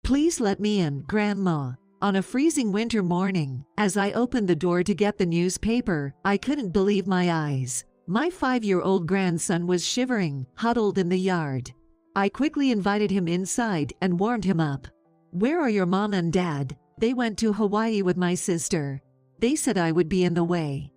Please let me in, Grandma. On a freezing winter morning, as I opened the door to get the newspaper, I couldn't believe my eyes. My 5-year-old grandson was shivering, huddled in the yard. I quickly invited him inside and warmed him up. "Where are your mom and dad?" "They went to Hawaii with my sister. They said I would be in the way."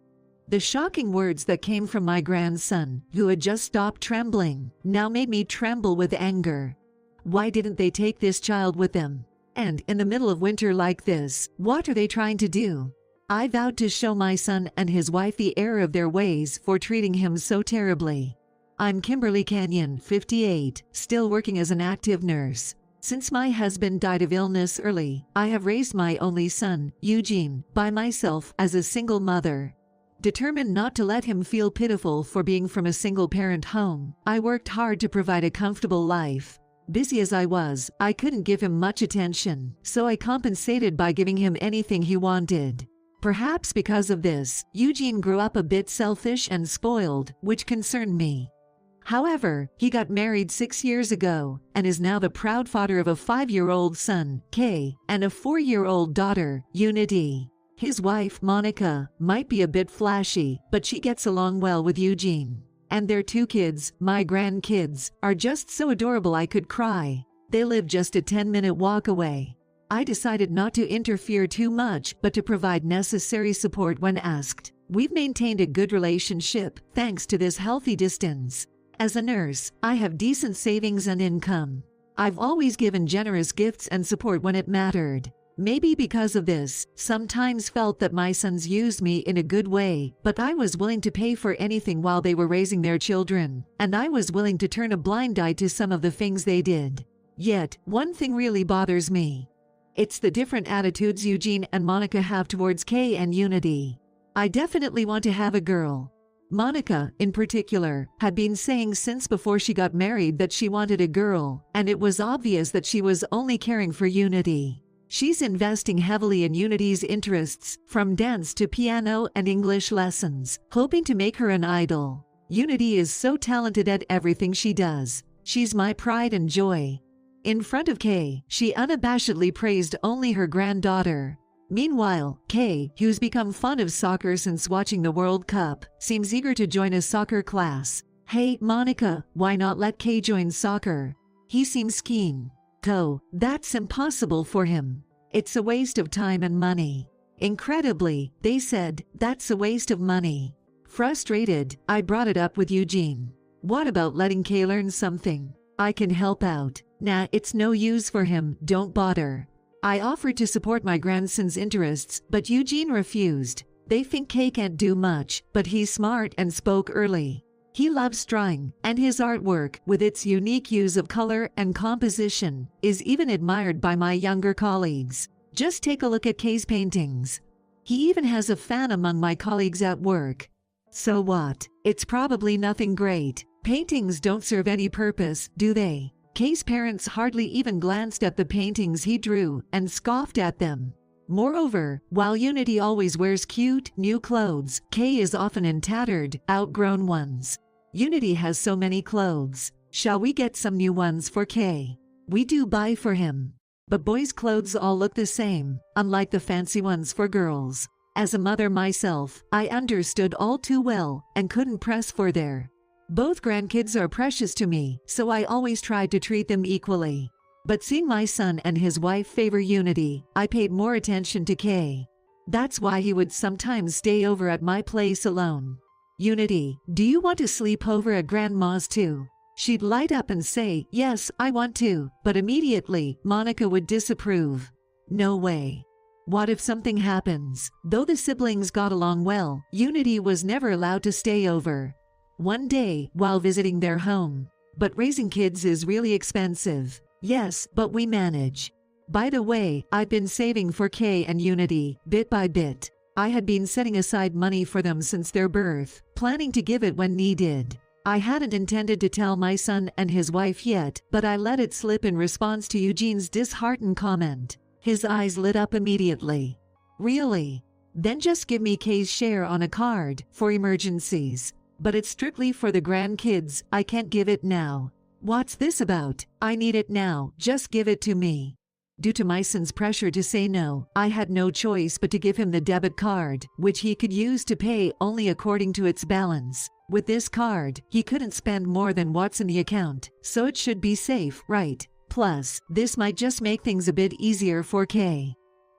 The shocking words that came from my grandson, who had just stopped trembling, now made me tremble with anger. Why didn't they take this child with them? And in the middle of winter like this, what are they trying to do? I vowed to show my son and his wife the error of their ways for treating him so terribly. I'm Kimberly Canyon, 58, still working as an active nurse. Since my husband died of illness early, I have raised my only son, Eugene, by myself as a single mother. Determined not to let him feel pitiful for being from a single-parent home, I worked hard to provide a comfortable life. Busy as I was, I couldn't give him much attention, so I compensated by giving him anything he wanted. Perhaps because of this, Eugene grew up a bit selfish and spoiled, which concerned me. However, he got married 6 years ago and is now the proud father of a 5-year-old son, Kay, and a 4-year-old daughter, Unity. His wife, Monica, might be a bit flashy, but she gets along well with Eugene. And their 2 kids, my grandkids, are just so adorable I could cry. They live just a 10-minute walk away. I decided not to interfere too much, but to provide necessary support when asked. We've maintained a good relationship, thanks to this healthy distance. As a nurse, I have decent savings and income. I've always given generous gifts and support when it mattered. Maybe because of this, sometimes felt that my sons used me in a good way, but I was willing to pay for anything while they were raising their children, and I was willing to turn a blind eye to some of the things they did. Yet, one thing really bothers me. It's the different attitudes Eugene and Monica have towards Kay and Unity. I definitely want to have a girl. Monica, in particular, had been saying since before she got married that she wanted a girl, and it was obvious that she was only caring for Unity. She's investing heavily in Unity's interests, from dance to piano and English lessons, hoping to make her an idol. Unity is so talented at everything she does. She's my pride and joy. In front of Kay, she unabashedly praised only her granddaughter. Meanwhile, Kay, who's become fond of soccer since watching the World Cup, seems eager to join a soccer class. "Hey, Monica, why not let Kay join soccer?" He seems keen. That's impossible for him. It's a waste of time and money. Incredibly, they said, that's a waste of money. Frustrated, I brought it up with Eugene. "What about letting Kay learn something? I can help out." "Nah, it's no use for him, don't bother." I offered to support my grandson's interests, but Eugene refused. They think Kay can't do much, but he's smart and spoke early. He loves drawing, and his artwork, with its unique use of color and composition, is even admired by my younger colleagues. Just take a look at Kay's paintings. He even has a fan among my colleagues at work. So what? It's probably nothing great. Paintings don't serve any purpose, do they? Kay's parents hardly even glanced at the paintings he drew and scoffed at them. Moreover, while Unity always wears cute, new clothes, Kay is often in tattered, outgrown ones. Unity has so many clothes. Shall we get some new ones for Kay? We do buy for him. But boys' clothes all look the same, unlike the fancy ones for girls. As a mother myself, I understood all too well and couldn't press further. Both grandkids are precious to me, so I always tried to treat them equally. But seeing my son and his wife favor Unity, I paid more attention to Kay. That's why he would sometimes stay over at my place alone. "Unity, do you want to sleep over at Grandma's too?" She'd light up and say, "Yes, I want to," but immediately, Monica would disapprove. No way. What if something happens? Though the siblings got along well, Unity was never allowed to stay over. One day, while visiting their home. "But raising kids is really expensive." "Yes, but we manage." By the way, I've been saving for Kay and Unity, bit by bit. I had been setting aside money for them since their birth, planning to give it when needed. I hadn't intended to tell my son and his wife yet, but I let it slip in response to Eugene's disheartened comment. His eyes lit up immediately. "Really? Then just give me Kay's share on a card, for emergencies. But it's strictly for the grandkids, I can't give it now." "What's this about? I need it now, just give it to me." Due to my son's pressure to say no, I had no choice but to give him the debit card, which he could use to pay only according to its balance. With this card, he couldn't spend more than what's in the account, so it should be safe, right? Plus, this might just make things a bit easier for Kay.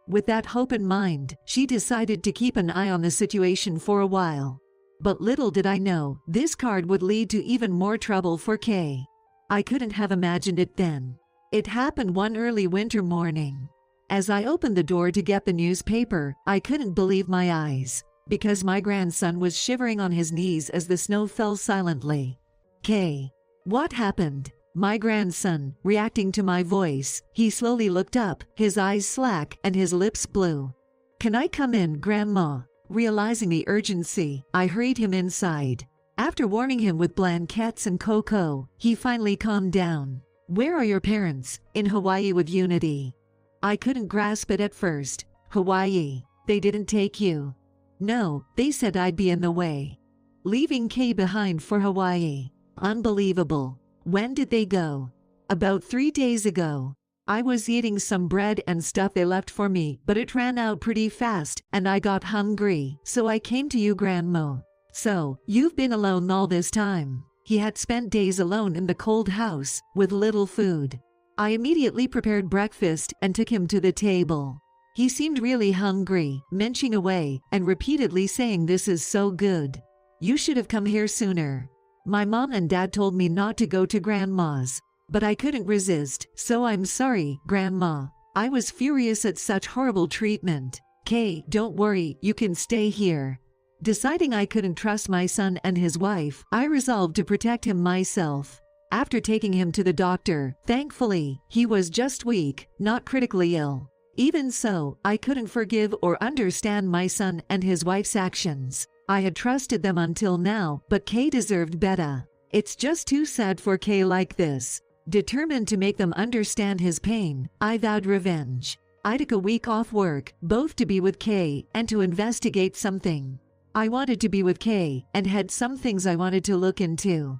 With that hope in mind, she decided to keep an eye on the situation for a while. But little did I know, this card would lead to even more trouble for Kay. I couldn't have imagined it then. It happened one early winter morning. As I opened the door to get the newspaper, I couldn't believe my eyes, because my grandson was shivering on his knees as the snow fell silently. Kay. What happened? My grandson, reacting to my voice, he slowly looked up, his eyes slack and his lips blue. Can I come in, Grandma? Realizing the urgency, I hurried him inside. After warming him with blankets and cocoa, he finally calmed down. Where are your parents? In Hawaii with Unity. I couldn't grasp it at first. Hawaii? They didn't take you? No, they said I'd be in the way. Leaving Kay behind for Hawaii. Unbelievable. When did they go? About 3 days ago. I was eating some bread and stuff they left for me, but it ran out pretty fast and I got hungry, so I came to you, Grandma. So, you've been alone all this time. He had spent days alone in the cold house, with little food. I immediately prepared breakfast and took him to the table. He seemed really hungry, munching away, and repeatedly saying, "This is so good. You should have come here sooner." My mom and dad told me not to go to Grandma's, but I couldn't resist, so I'm sorry, Grandma. I was furious at such horrible treatment. Kay, don't worry, you can stay here. Deciding I couldn't trust my son and his wife, I resolved to protect him myself. After taking him to the doctor, thankfully, he was just weak, not critically ill. Even so, I couldn't forgive or understand my son and his wife's actions. I had trusted them until now, but Kay deserved better. It's just too sad for Kay like this. Determined to make them understand his pain, I vowed revenge. I took a week off work, both to be with Kay and to investigate something. I wanted to be with Kay and had some things I wanted to look into.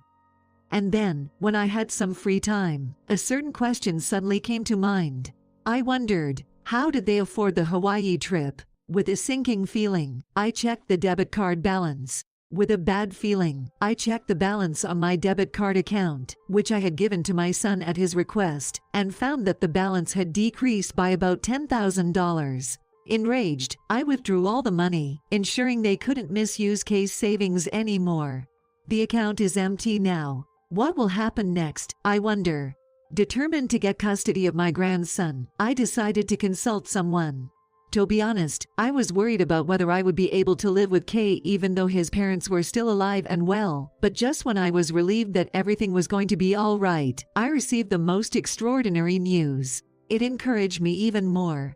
And then, when I had some free time, a certain question suddenly came to mind. I wondered, how did they afford the Hawaii trip? With a sinking feeling, I checked the debit card balance. With a bad feeling, I checked the balance on my debit card account, which I had given to my son at his request, and found that the balance had decreased by about $10,000. Enraged, I withdrew all the money, ensuring they couldn't misuse Kay's savings anymore. The account is empty now. What will happen next, I wonder? Determined to get custody of my grandson, I decided to consult someone. To be honest, I was worried about whether I would be able to live with Kay even though his parents were still alive and well, but just when I was relieved that everything was going to be all right, I received the most extraordinary news. It encouraged me even more.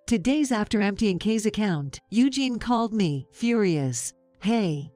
2 days after emptying Kay's account, Eugene called me, furious. Hey,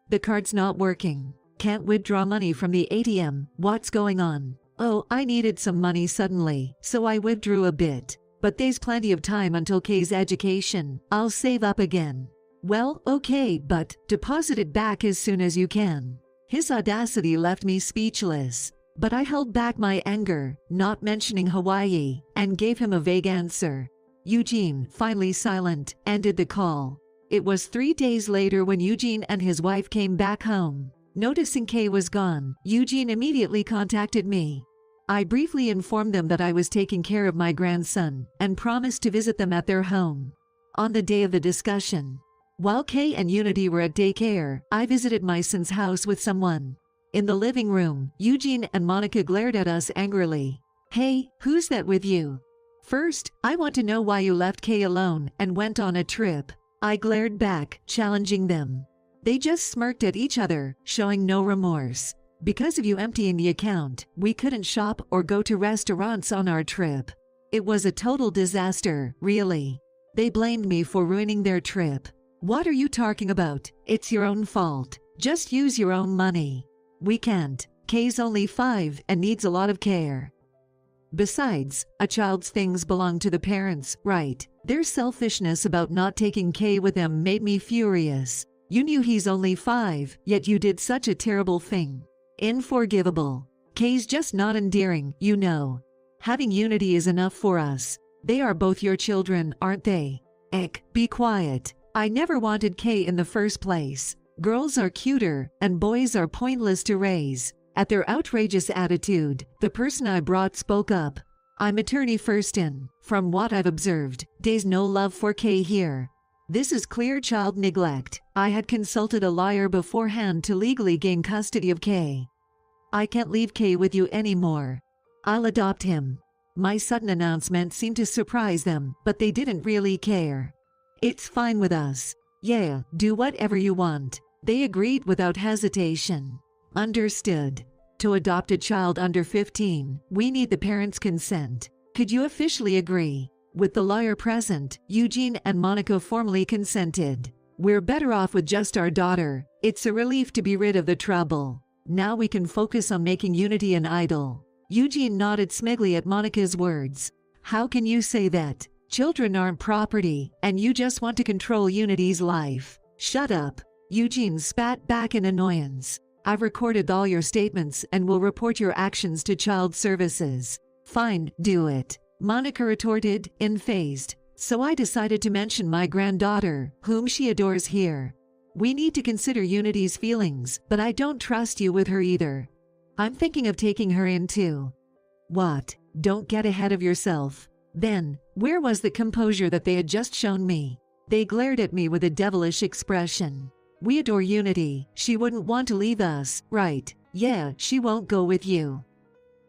the card's not working. Can't withdraw money from the ATM, what's going on? Oh, I needed some money suddenly, so I withdrew a bit. But there's plenty of time until Kay's education. I'll save up again. Well, okay, but deposit it back as soon as you can. His audacity left me speechless. But I held back my anger, not mentioning Hawaii, and gave him a vague answer. Eugene, finally silent, ended the call. It was 3 days later when Eugene and his wife came back home. Noticing Kay was gone, Eugene immediately contacted me. I briefly informed them that I was taking care of my grandson and promised to visit them at their home. On the day of the discussion, while Kay and Unity were at daycare, I visited my son's house with someone. In the living room, Eugene and Monica glared at us angrily. Hey, who's that with you? First, I want to know why you left Kay alone and went on a trip. I glared back, challenging them. They just smirked at each other, showing no remorse. Because of you emptying the account, we couldn't shop or go to restaurants on our trip. It was a total disaster, really. They blamed me for ruining their trip. What are you talking about? It's your own fault. Just use your own money. We can't. Kay's only 5 and needs a lot of care. Besides, a child's things belong to the parents, right? Their selfishness about not taking Kay with them made me furious. You knew he's only 5, yet you did such a terrible thing. Unforgivable. Kay's just not endearing, you know. Having Unity is enough for us. They are both your children, aren't they? Eck, be quiet. I never wanted Kay in the first place. Girls are cuter, and boys are pointless to raise. At their outrageous attitude, the person I brought spoke up. I'm attorney Firston. From what I've observed, there's no love for Kay here. This is clear child neglect. I had consulted a lawyer beforehand to legally gain custody of Kay. I can't leave Kay with you anymore. I'll adopt him. My sudden announcement seemed to surprise them, but they didn't really care. It's fine with us. Yeah, do whatever you want. They agreed without hesitation. Understood. To adopt a child under 15, we need the parents' consent. Could you officially agree? With the lawyer present, Eugene and Monica formally consented. We're better off with just our daughter. It's a relief to be rid of the trouble. Now we can focus on making Unity an idol. Eugene nodded smugly at Monica's words. How can you say that? Children aren't property, and you just want to control Unity's life. Shut up. Eugene spat back in annoyance. I've recorded all your statements and will report your actions to Child Services. Fine, do it. Monica retorted, unfazed. So I decided to mention my granddaughter, whom she adores here. We need to consider Unity's feelings, but I don't trust you with her either. I'm thinking of taking her in too. What? Don't get ahead of yourself. Then, where was the composure that they had just shown me? They glared at me with a devilish expression. We adore Unity. She wouldn't want to leave us, right? Yeah, she won't go with you.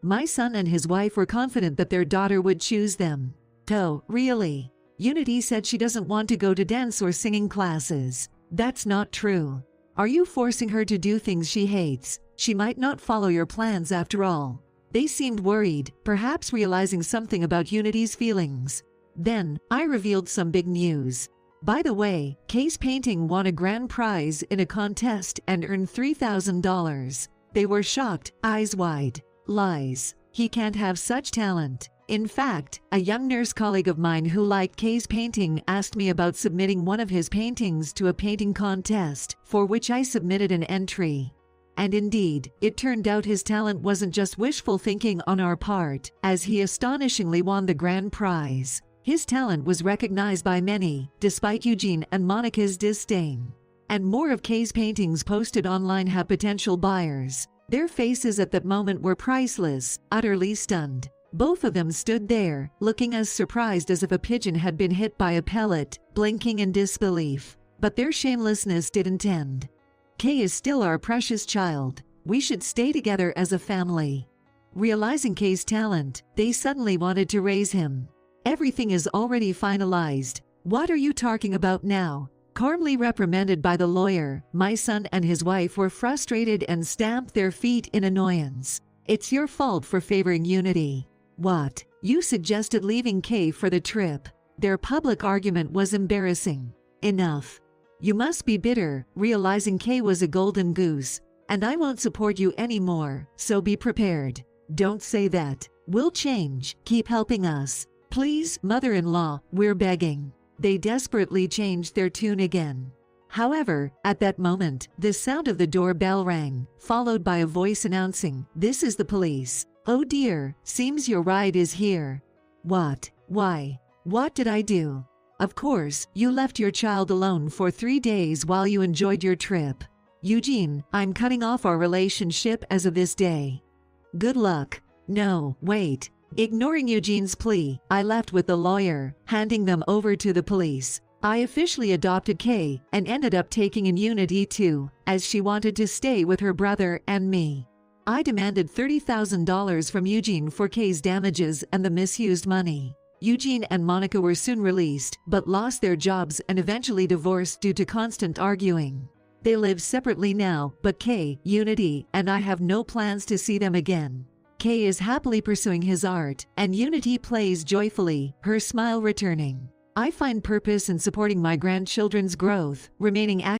My son and his wife were confident that their daughter would choose them. Oh, really? Unity said she doesn't want to go to dance or singing classes. That's not true. Are you forcing her to do things she hates? She might not follow your plans after all. They seemed worried, perhaps realizing something about Unity's feelings. Then, I revealed some big news. By the way, Kay's painting won a grand prize in a contest and earned $3,000. They were shocked, eyes wide. Lies. He can't have such talent. In fact, a young nurse colleague of mine who liked Kay's painting asked me about submitting one of his paintings to a painting contest, for which I submitted an entry. And indeed, it turned out his talent wasn't just wishful thinking on our part, as he astonishingly won the grand prize. His talent was recognized by many, despite Eugene and Monica's disdain. And more of Kay's paintings posted online have potential buyers. Their faces at that moment were priceless, utterly stunned. Both of them stood there, looking as surprised as if a pigeon had been hit by a pellet, blinking in disbelief. But their shamelessness didn't end. Kay is still our precious child. We should stay together as a family. Realizing Kay's talent, they suddenly wanted to raise him. Everything is already finalized. What are you talking about now? Calmly reprimanded by the lawyer, my son and his wife were frustrated and stamped their feet in annoyance. It's your fault for favoring Unity. What? You suggested leaving Kay for the trip. Their public argument was embarrassing. Enough. You must be bitter, realizing Kay was a golden goose. And I won't support you anymore, so be prepared. Don't say that. We'll change. Keep helping us. Please, mother-in-law, we're begging. They desperately changed their tune again. However, at that moment, the sound of the doorbell rang, followed by a voice announcing, "This is the police." "Oh dear, seems your ride is here." "What? Why? What did I do?" "Of course, you left your child alone for 3 days while you enjoyed your trip. Eugene, I'm cutting off our relationship as of this day. Good luck." "No, wait." Ignoring Eugene's plea, I left with the lawyer, handing them over to the police. I officially adopted Kay and ended up taking in Unity too, as she wanted to stay with her brother and me. I demanded $30,000 from Eugene for Kay's damages and the misused money. Eugene and Monica were soon released, but lost their jobs and eventually divorced due to constant arguing. They live separately now, but Kay, Unity, and I have no plans to see them again. Kay is happily pursuing his art, and Unity plays joyfully, her smile returning. I find purpose in supporting my grandchildren's growth, remaining active